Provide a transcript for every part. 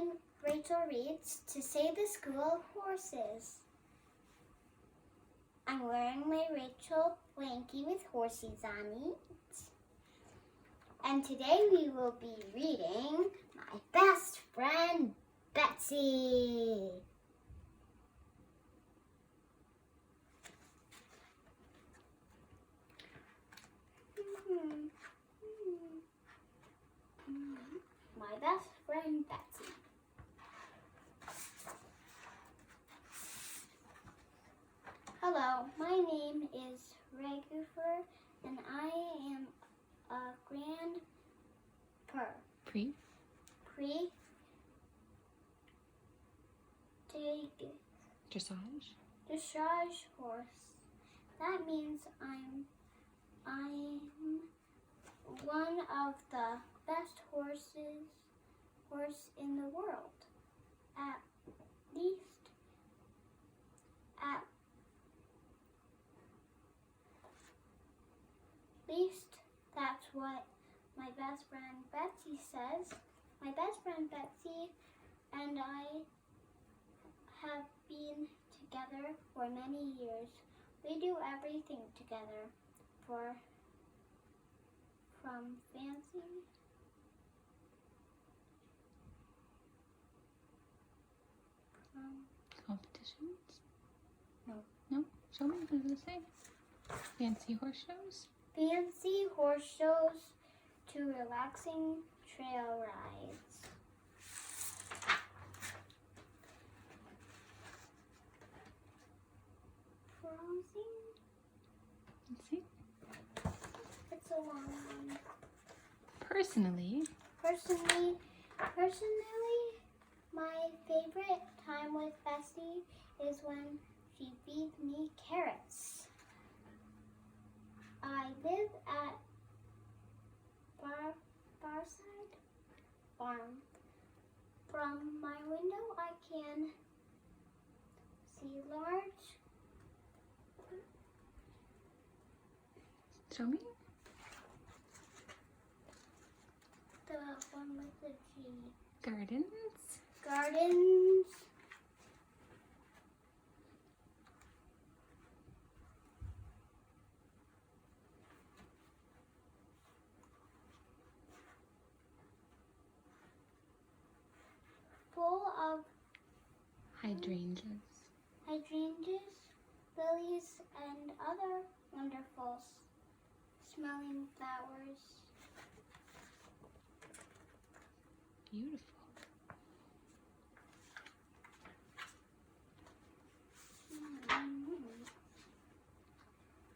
I'm Rachel Reeds to save the school of horses. I'm wearing my Rachel blankie with horses on it. And today we will be reading My Best Friend Betsy. My Best Friend Betsy. Hello, my name is Rachael and I am a dressage horse. That means I'm one of the best horse in the world. At least that's what my best friend Betsy says. My best friend Betsy and I have been together for many years. We do everything together, from fancy competitions? No. No? Show me what does it say? Fancy horse shows? Fancy horse shows to relaxing trail rides. Let's see. It's a long one. Personally, my favorite time with Betsy is when she feeds me carrots. I live at Barside Farm. From my window, I can see large. show me. The one with the G. Gardens. Full of Hydrangeas. Lilies, and other wonderful smelling flowers. Beautiful.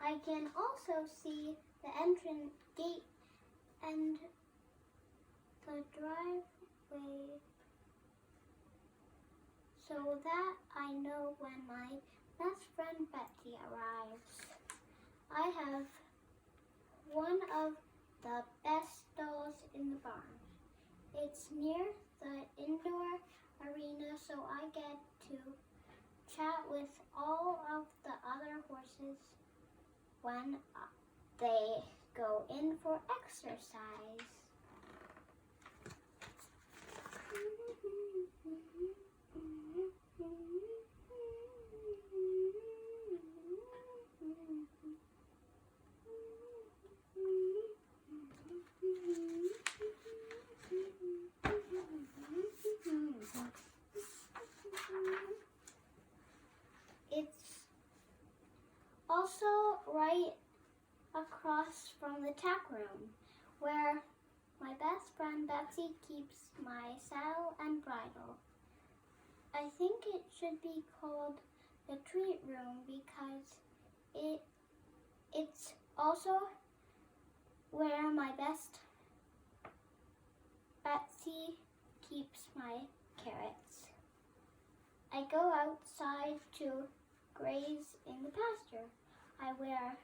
I can also see the entrance gate and the driveway, so that I know when my best friend Betsy arrives. I have one of the best stalls in the barn. It's near the indoor arena, so I get to chat with all of the other horses when they go in for exercise. It's also right across from the tack room, where my best friend Betsy keeps my saddle and bridle. I think it should be called the treat room because it's also where my best Betsy keeps my carrots. I go outside to graze in the pasture. I wear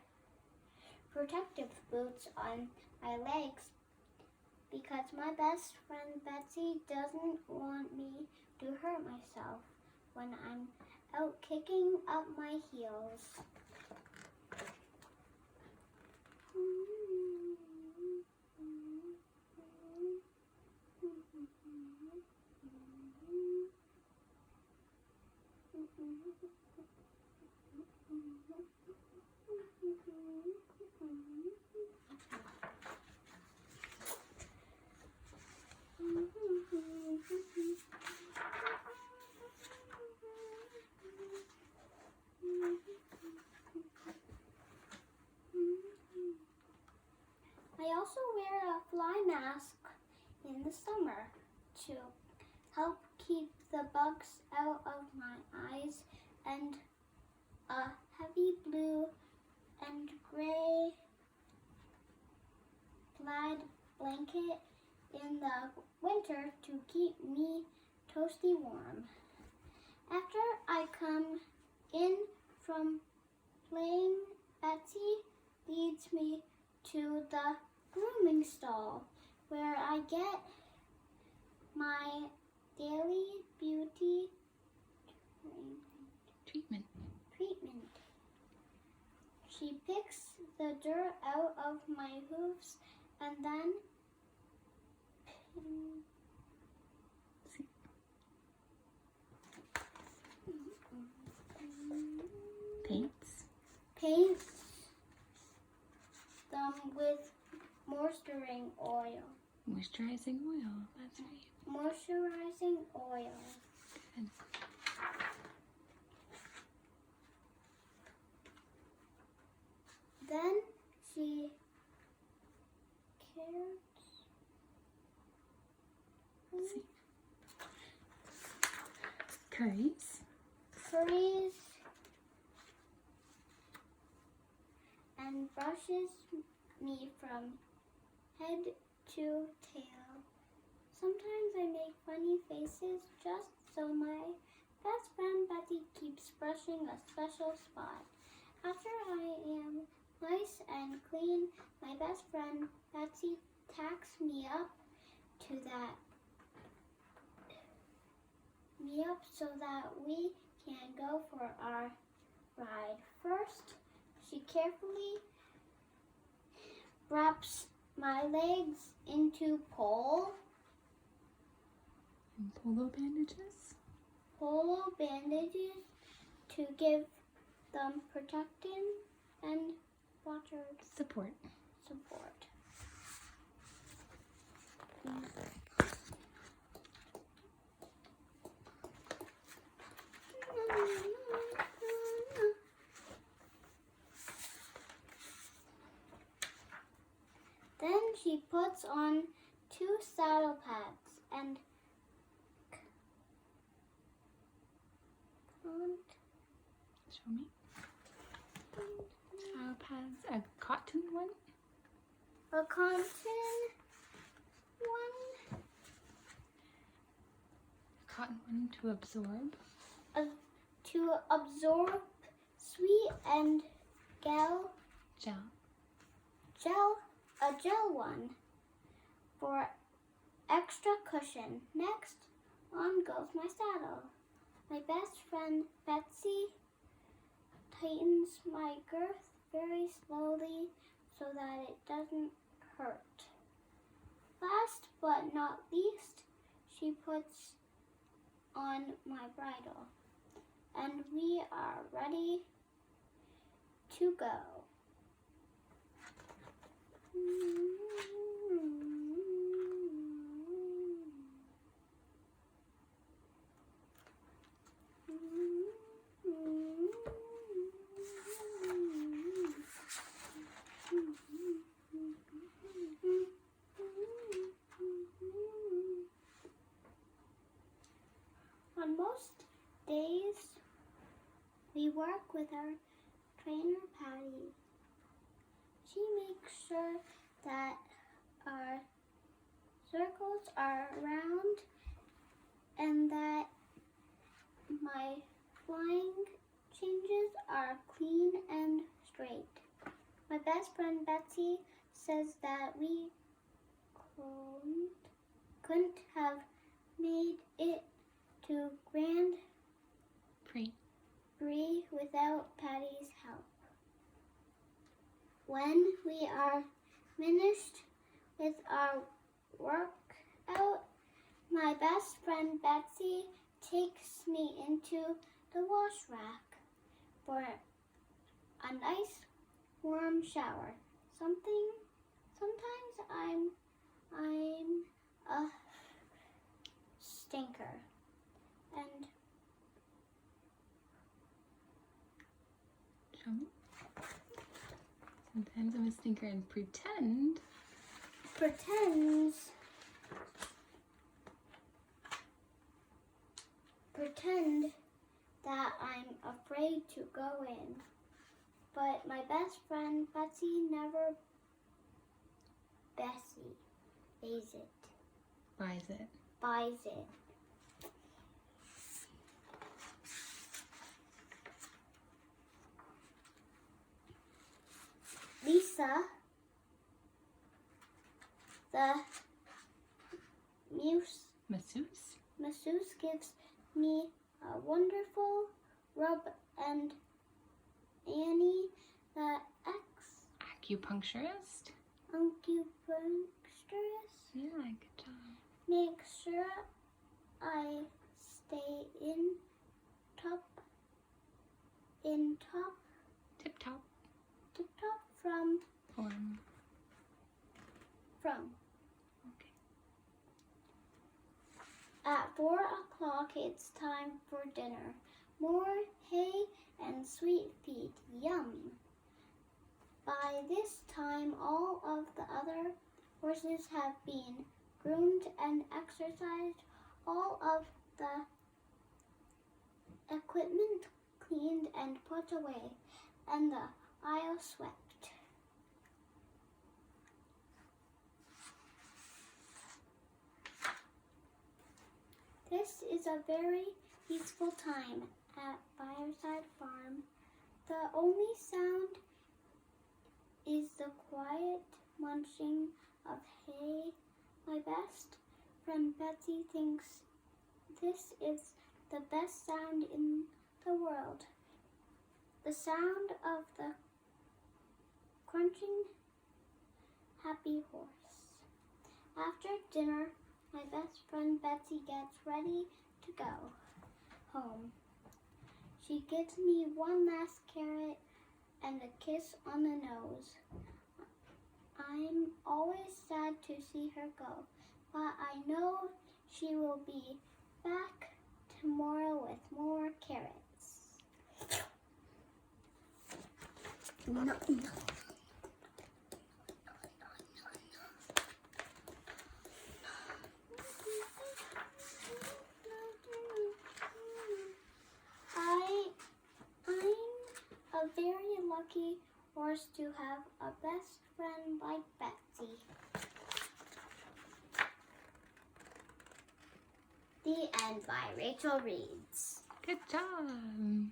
protective boots on my legs because my best friend Betsy doesn't want me to hurt myself when I'm out kicking up my heels. mask in the summer to help keep the bugs out of my eyes, and a heavy blue and gray plaid blanket in the winter to keep me toasty warm. After I come in from playing, Betsy leads me to the grooming stall where I get my daily beauty Treatment. She picks the dirt out of my hooves and then paints them with moisturizing oil. Moisturizing oil. That's right. Moisturizing oil. Good. Then she Curries. And brushes me from head to tail. Sometimes I make funny faces just so my best friend Betsy keeps brushing a special spot. After I am nice and clean, my best friend Betsy tacks me up so that we can go for our ride. First, she carefully wraps my legs into polo bandages to give them protection and water Support. Then she puts on 2 saddle pads and Show me. Saddle pads. A cotton one? A cotton one. A cotton one to absorb. To absorb sweet and gel. A gel one for extra cushion. Next, on goes my saddle. My best friend Betsy tightens my girth very slowly so that it doesn't hurt. Last but not least, she puts on my bridle, and we are ready to go. On most days, we work with our trainer, Patty. She makes sure that our circles are round and that my flying changes are clean and straight. My best friend Betsy says that we couldn't have made it to Grand Prix without Patty's help. When we are finished with our workout, my best friend Betsy takes me into the wash rack for a nice warm shower. Sometimes I'm a stinker, and Show me. Sometimes I'm a stinker and pretend pretend that I'm afraid to go in. But my best friend Betsy buys it. Lisa, the masseuse, gives me a wonderful rub, and Annie, the acupuncturist. Yeah, good job. Makes sure I stay Tip-top. from. Okay. At 4 o'clock, it's time for dinner. More hay and sweet feet. Yum! By this time, all of the other horses have been groomed and exercised, all of the equipment cleaned and put away, and the aisle swept. This is a very peaceful time at Fireside Farm. The only sound is the quiet munching of hay. My best friend Betsy thinks this is the best sound in the world. The sound of the crunching happy horse. After dinner, my best friend Betsy gets ready to go home. She gives me one last carrot and a kiss on the nose. I'm always sad to see her go, but I know she will be back tomorrow with more carrots. No. I'm a very lucky horse to have a best friend like Betsy. The end by Rachael reads. Good job.